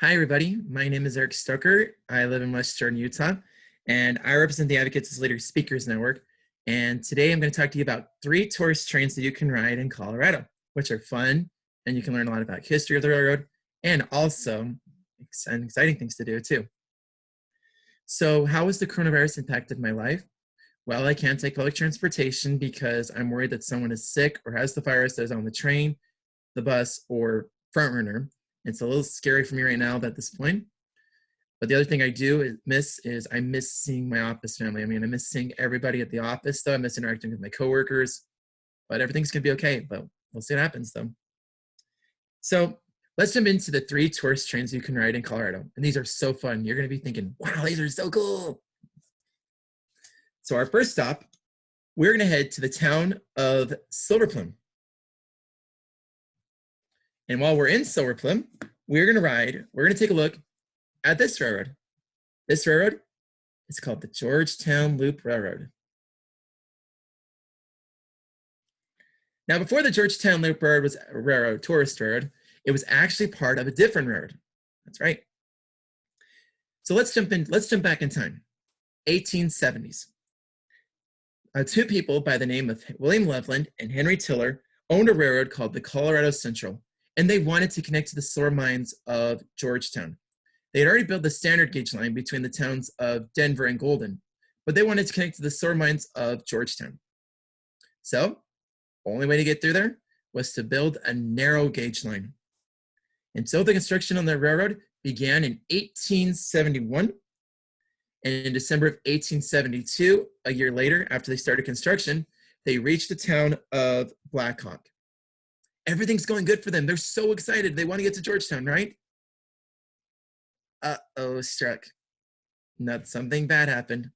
Hi, everybody. My name is Eric Stoker. I live in Western Utah, and I represent the Advocates as Leaders Speakers Network. And today I'm going to talk to you about 3 tourist trains that you can ride in Colorado, which are fun, and you can learn a lot about history of the railroad, and also some exciting things to do, too. So how has the coronavirus impacted my life? Well, I can't take public transportation because I'm worried that someone is sick or has the virus that is on the train, the bus, or front runner. It's a little scary for me right now at this point. But the other thing I do miss is I miss seeing my office family. I miss seeing everybody at the office, though. I miss interacting with my coworkers. But everything's going to be okay. But we'll see what happens, though. So let's jump into the 3 tourist trains you can ride in Colorado. And these are so fun. You're going to be thinking, wow, these are so cool. So our first stop, we're going to head to the town of Silver Plume. And while we're in Silver Plume, we're going to take a look at this railroad. This railroad is called the Georgetown Loop Railroad. Now, before the Georgetown Loop Railroad was a railroad, tourist railroad, it was actually part of a different railroad. That's right. So let's jump back in time, 1870s. 2 people by the name of William Loveland and Henry Tiller owned a railroad called the Colorado Central, and they wanted to connect to the silver mines of Georgetown. They had already built the standard gauge line between the towns of Denver and Golden, but they wanted to connect to the silver mines of Georgetown. So, the only way to get through there was to build a narrow gauge line. And so the construction on the railroad began in 1871, and in December of 1872, a year later, after they started construction, they reached the town of Blackhawk. Everything's going good for them. They're so excited. They want to get to Georgetown, right? Uh-oh, struck. Not something bad happened.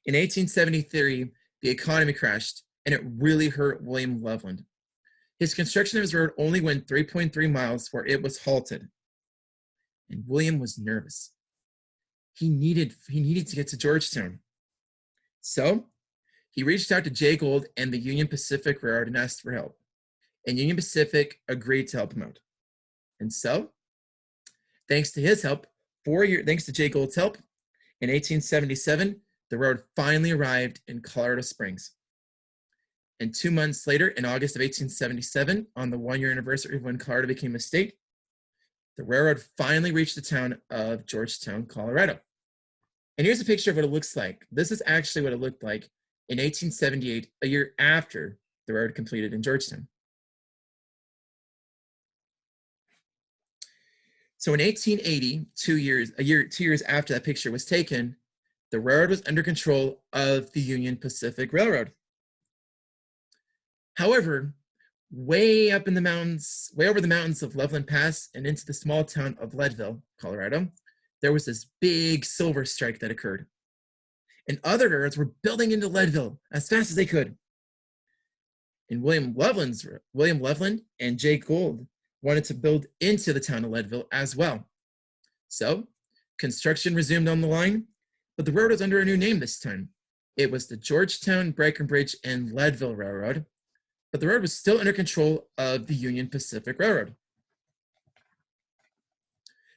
In 1873, the economy crashed, and it really hurt William Loveland. His construction of his road only went 3.3 miles where it was halted. And William was nervous. He needed to get to Georgetown. So he reached out to Jay Gould and the Union Pacific Railroad and asked for help. And Union Pacific agreed to help him out. And so, thanks to his help, thanks to Jay Gould's help, in 1877, the road finally arrived in Colorado Springs. And 2 months later, in August of 1877, on the 1-year anniversary of when Colorado became a state, the railroad finally reached the town of Georgetown, Colorado. And here's a picture of what it looks like. This is actually what it looked like in 1878, a year after the railroad completed in Georgetown. So in 1880, 2 years after that picture was taken, the railroad was under control of the Union Pacific Railroad. However, way over the mountains of Loveland Pass and into the small town of Leadville, Colorado, there was this big silver strike that occurred. And other railroads were building into Leadville as fast as they could. And William Loveland and Jay Gould wanted to build into the town of Leadville as well. So, construction resumed on the line, but the road was under a new name this time. It was the Georgetown, Breckenridge, and Leadville Railroad, but the road was still under control of the Union Pacific Railroad.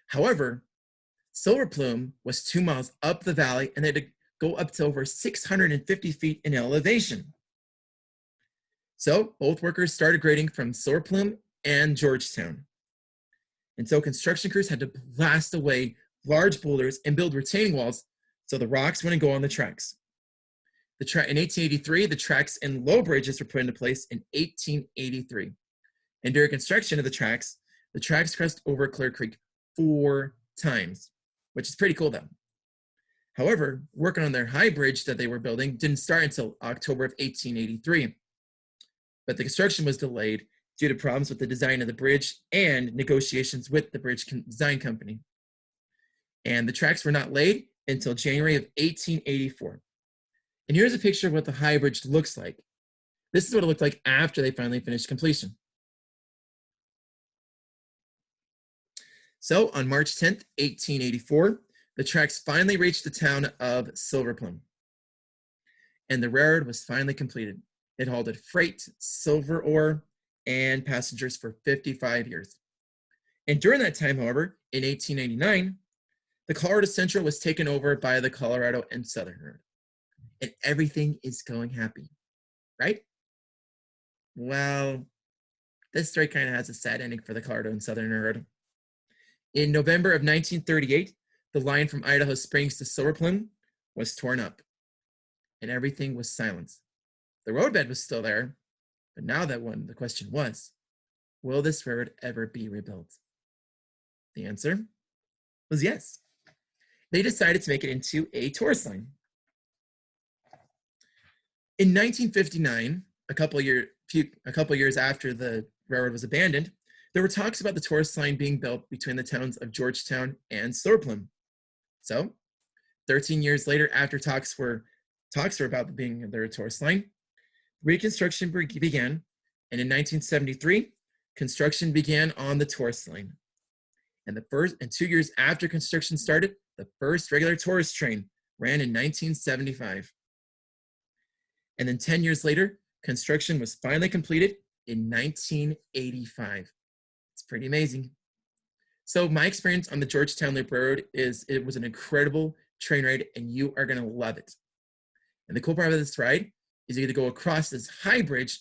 However, Silver Plume was 2 miles up the valley, and they had to go up to over 650 feet in elevation. So both workers started grading from Silver Plume and Georgetown. And so construction crews had to blast away large boulders and build retaining walls so the rocks wouldn't go on the tracks. In 1883, the tracks and low bridges were put into place in 1883. And during construction of the tracks crossed over Clear Creek 4 times, which is pretty cool though. However, work on their high bridge that they were building didn't start until October of 1883. But the construction was delayed due to problems with the design of the bridge and negotiations with the bridge design company. And the tracks were not laid until January of 1884. And here's a picture of what the high bridge looks like. This is what it looked like after they finally finished completion. So on March 10th, 1884, the tracks finally reached the town of Silver Plume. And the railroad was finally completed. It hauled freight, silver ore, and passengers for 55 years. And during that time, however, in 1889, the Colorado Central was taken over by the Colorado and Southern Railroad. And everything is going happy, right? Well, this story kind of has a sad ending for the Colorado and Southern Railroad. In November of 1938, the line from Idaho Springs to Silver Plume was torn up, and everything was silent. The roadbed was still there, but now the question was, will this railroad ever be rebuilt? The answer was yes. They decided to make it into a tourist line. In 1959, a couple years after the railroad was abandoned, there were talks about the tourist line being built between the towns of Georgetown and Silver Plume. So, 13 years later, after talks were about being their tourist line, reconstruction began, and in 1973, construction began on the tourist line. And 2 years after construction started, the first regular tourist train ran in 1975. And then 10 years later, construction was finally completed in 1985. It's pretty amazing. So my experience on the Georgetown Loop Road is it was an incredible train ride, and you are going to love it. And the cool part of this ride is you get to go across this high bridge.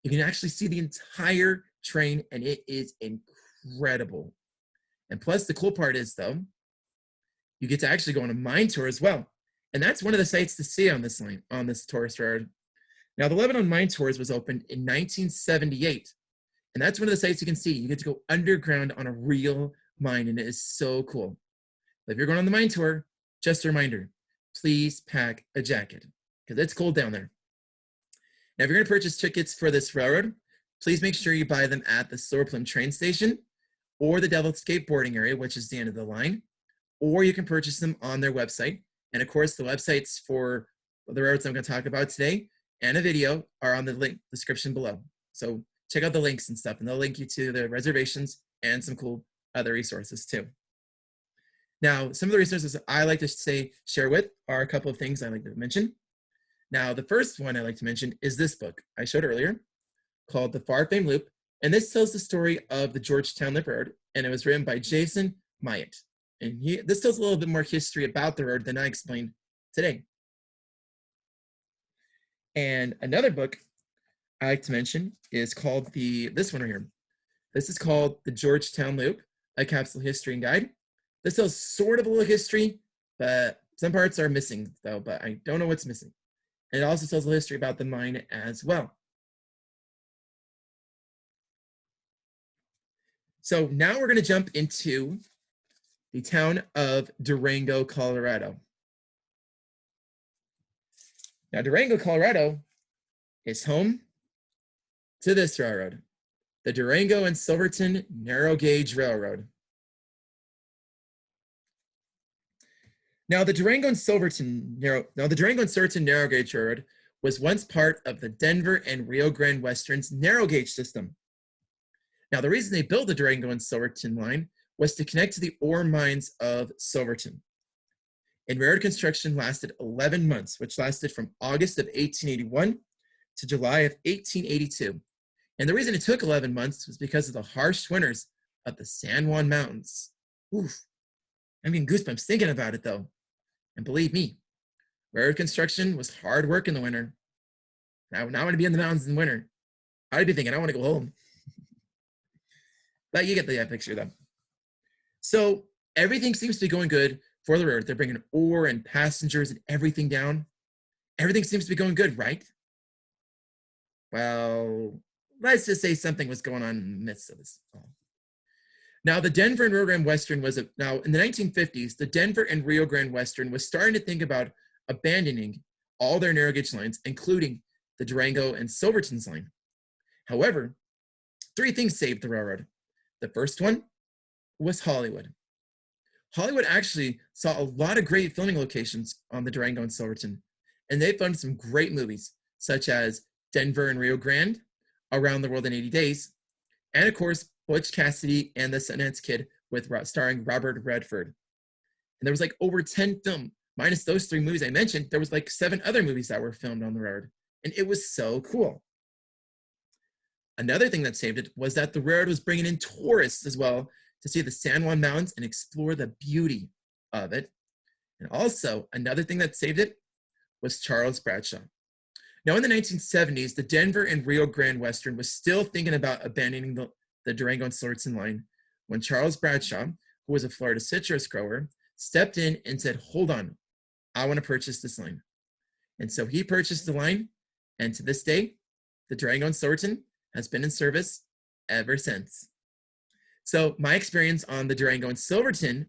You can actually see the entire train, and it is incredible. And plus, the cool part is, though, you get to actually go on a mine tour as well. And that's one of the sights to see on this line, on this tourist road. Now, the Lebanon Mine Tours was opened in 1978. And that's one of the sights you can see. You get to go underground on a real mine, and it is so cool. But if you're going on the mine tour, just a reminder, please pack a jacket because it's cold down there. Now, if you're going to purchase tickets for this railroad, please make sure you buy them at the Silver Plume train station or the Devil Skateboarding area, which is the end of the line, or you can purchase them on their website. And of course, the websites for the railroads I'm going to talk about today and a video are on the link description below. So check out the links and stuff, and they'll link you to the reservations and some cool other resources too. Now, some of the resources I like to share with are a couple of things I like to mention. Now, the first one I like to mention is this book I showed earlier called The Farthing Loop, and this tells the story of the Georgetown Loop Road, and it was written by Jason Myatt. And this tells a little bit more history about the road than I explained today. And another book I like to mention is called this one right here. This is called The Georgetown Loop, A Capsule History and Guide. This tells sort of a little history, but some parts are missing though, but I don't know what's missing. And it also tells a history about the mine as well. So now we're going to jump into the town of Durango, Colorado. Now, Durango, Colorado is home to this railroad, the Durango and Silverton Narrow Gauge Railroad. Now, the Durango and Silverton Narrow Gauge Railroad was once part of the Denver and Rio Grande Western's narrow gauge system. Now, the reason they built the Durango and Silverton line was to connect to the ore mines of Silverton. And railroad construction lasted 11 months, which lasted from August of 1881 to July of 1882. And the reason it took 11 months was because of the harsh winters of the San Juan Mountains. Oof, I'm getting goosebumps thinking about it though. And believe me, railroad construction was hard work in the winter. Now I want to be in the mountains in winter. I'd be thinking I want to go home. But you get the picture though. So everything seems to be going good for the railroad. They're bringing ore and passengers and everything down. Everything seems to be going good, right? Well, let's just say something was going on in the midst of this. Now, the Denver and Rio Grande Western now in the 1950s, the Denver and Rio Grande Western was starting to think about abandoning all their narrow gauge lines, including the Durango and Silverton's line. However, three things saved the railroad. The first one was Hollywood. Hollywood actually saw a lot of great filming locations on the Durango and Silverton, and they filmed some great movies, such as Denver and Rio Grande, Around the World in 80 Days, and of course, Butch Cassidy and the Sundance Kid starring Robert Redford. And there was like over 10 films, minus those three movies I mentioned, there was like 7 other movies that were filmed on the road, and it was so cool. Another thing that saved it was that the railroad was bringing in tourists as well to see the San Juan Mountains and explore the beauty of it. And also, another thing that saved it was Charles Bradshaw. Now, in the 1970s, the Denver and Rio Grande Western was still thinking about abandoning the Durango and Silverton line when Charles Bradshaw, who was a Florida citrus grower, stepped in and said, hold on, I want to purchase this line. And so he purchased the line, and to this day, the Durango and Silverton has been in service ever since. So my experience on the Durango and Silverton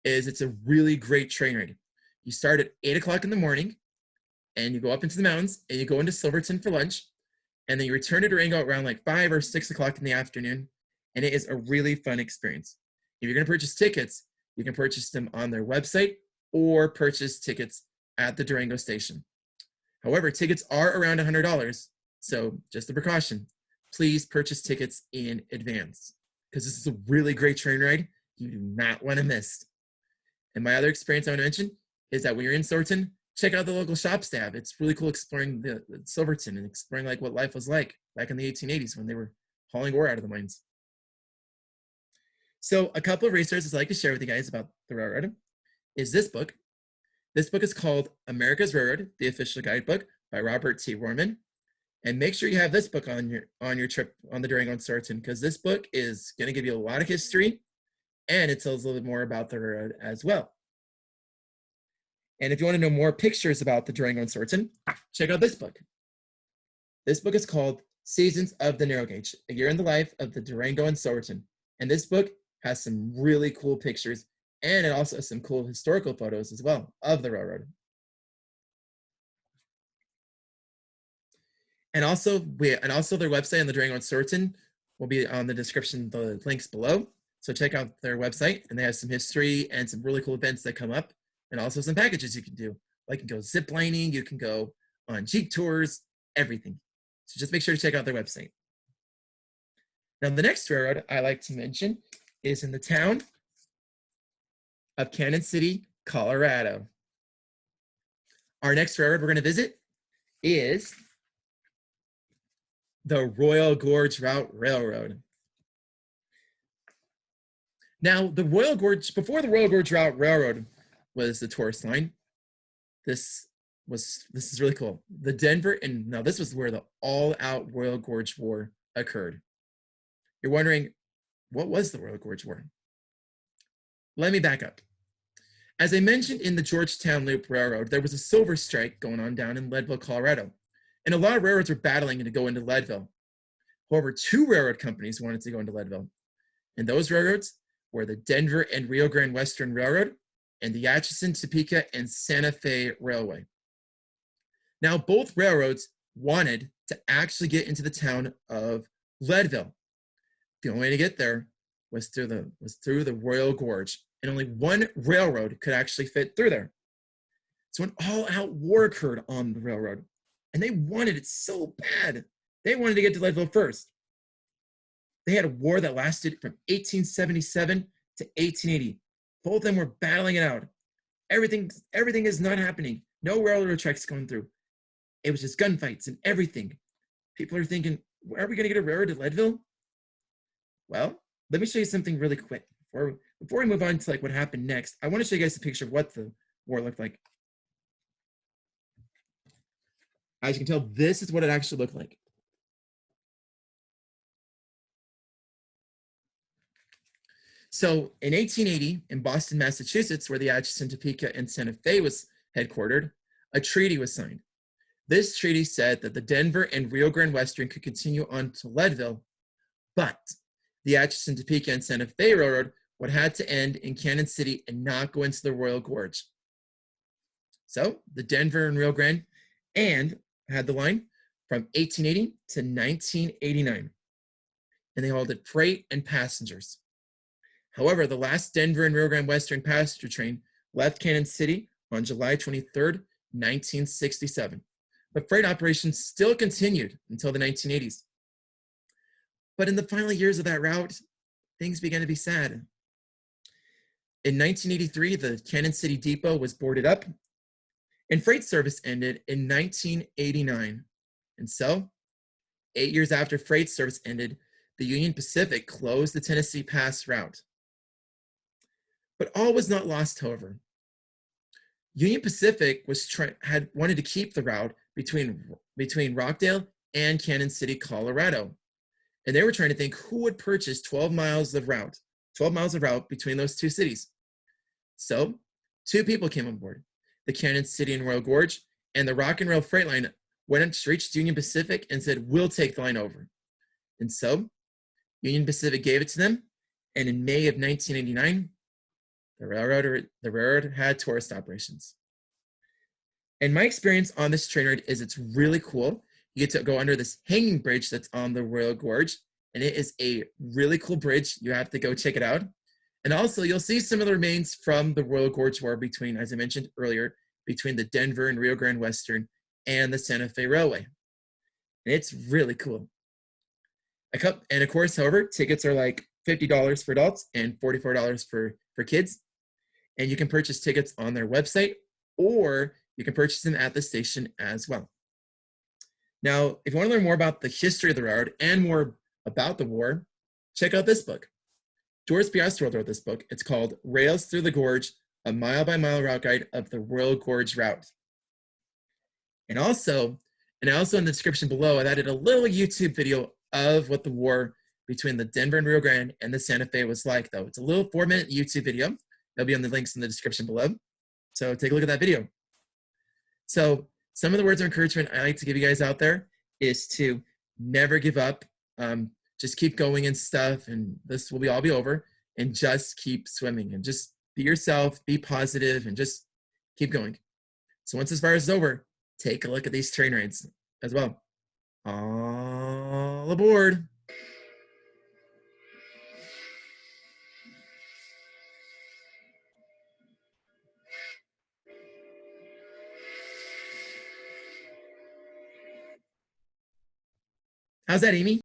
is it's a really great train ride. You start at 8 o'clock in the morning, and you go up into the mountains, and you go into Silverton for lunch, and then you return to Durango around like 5 or 6 o'clock in the afternoon, and it is a really fun experience. If you're going to purchase tickets, you can purchase them on their website or purchase tickets at the Durango station. However, tickets are around $100, so just a precaution. Please purchase tickets in advance because this is a really great train ride you do not want to miss. And my other experience I want to mention is that when you're in Silverton, check out the local shops they have. It's really cool exploring the Silverton and exploring like what life was like back in the 1880s when they were hauling ore out of the mines. So a couple of resources I'd like to share with you guys about the railroad is this book. This book is called America's Railroad, the Official Guidebook by Robert T. Rohrman. And make sure you have this book on your trip on the Durango and Silverton because this book is going to give you a lot of history and it tells a little bit more about the railroad as well. And if you want to know more pictures about the Durango and Silverton, check out this book. This book is called Seasons of the Narrow Gauge, A Year in the Life of the Durango and Silverton. And this book has some really cool pictures and it also has some cool historical photos as well of the railroad. And also their website on the Durango and Silverton will be on the description, the links below. So check out their website and they have some history and some really cool events that come up and also some packages you can do. Like you can go zip lining, you can go on Jeep tours, everything. So just make sure to check out their website. Now the next railroad I like to mention is in the town of Cannon City, Colorado. Our next railroad we're going to visit is the Royal Gorge Route Railroad. Now, before the Royal Gorge Route Railroad was the tourist line, this is really cool. The Denver, and now this was where the all-out Royal Gorge War occurred. You're wondering, what was the Royal Gorge War? Let me back up. As I mentioned in the Georgetown Loop Railroad, there was a silver strike going on down in Leadville, Colorado, and a lot of railroads were battling to go into Leadville. However, 2 railroad companies wanted to go into Leadville, and those railroads were the Denver and Rio Grande Western Railroad and the Atchison, Topeka, and Santa Fe Railway. Now, both railroads wanted to actually get into the town of Leadville. The only way to get there was through the Royal Gorge, and only one railroad could actually fit through there. So an all-out war occurred on the railroad, and they wanted it so bad. They wanted to get to Leadville first. They had a war that lasted from 1877 to 1880. Both of them were battling it out. Everything is not happening. No railroad tracks going through. It was just gunfights and everything. People are thinking, are we going to get a railroad to Leadville? Well, let me show you something really quick. Before we move on to like what happened next, I want to show you guys a picture of what the war looked like. As you can tell, this is what it actually looked like. So in 1880, in Boston, Massachusetts, where the Atchison, Topeka, and Santa Fe was headquartered, a treaty was signed. This treaty said that the Denver and Rio Grande Western could continue on to Leadville, but the Atchison, Topeka, and Santa Fe Railroad would have to end in Cannon City and not go into the Royal Gorge. So the Denver and Rio Grande and had the line from 1880 to 1989, and they hauled freight and passengers. However, the last Denver and Rio Grande Western passenger train left Cannon City on July 23rd, 1967. But freight operations still continued until the 1980s. But in the final years of that route, things began to be sad. In 1983, the Cannon City Depot was boarded up, and freight service ended in 1989. And so, 8 years after freight service ended, the Union Pacific closed the Tennessee Pass route. But all was not lost, however. Union Pacific had wanted to keep the route between Rockdale and Cannon City, Colorado. And they were trying to think who would purchase 12 miles of route between those two cities. So, two people came on board. The Cannon City and Royal Gorge and the Rock and Rail Freight Line reached Union Pacific and said, "We'll take the line over." And so, Union Pacific gave it to them, and in May of 1989, the railroad had tourist operations. And my experience on this train ride is it's really cool. You get to go under this hanging bridge that's on the Royal Gorge, and it is a really cool bridge. You have to go check it out. And also, you'll see some of the remains from the Royal Gorge War between, as I mentioned earlier, between the Denver and Rio Grande Western and the Santa Fe Railway. And it's really cool. And of course, however, tickets are like $50 for adults and $44 for kids. And you can purchase tickets on their website, or you can purchase them at the station as well. Now, if you want to learn more about the history of the railroad and more about the war, check out this book. Doris P. Ostwald wrote this book. It's called Rails Through the Gorge, a mile-by-mile route guide of the Royal Gorge Route. And also in the description below, I've added a little YouTube video of what the war between the Denver and Rio Grande and the Santa Fe was like, though. It's a little 4-minute YouTube video. There'll be on the links in the description below. So take a look at that video. So some of the words of encouragement I like to give you guys out there is to never give up. Just keep going and stuff, and this will all be over, and just keep swimming, and just be yourself, be positive, and just keep going. So once this virus is over, take a look at these train rides as well. All aboard. How's that, Amy?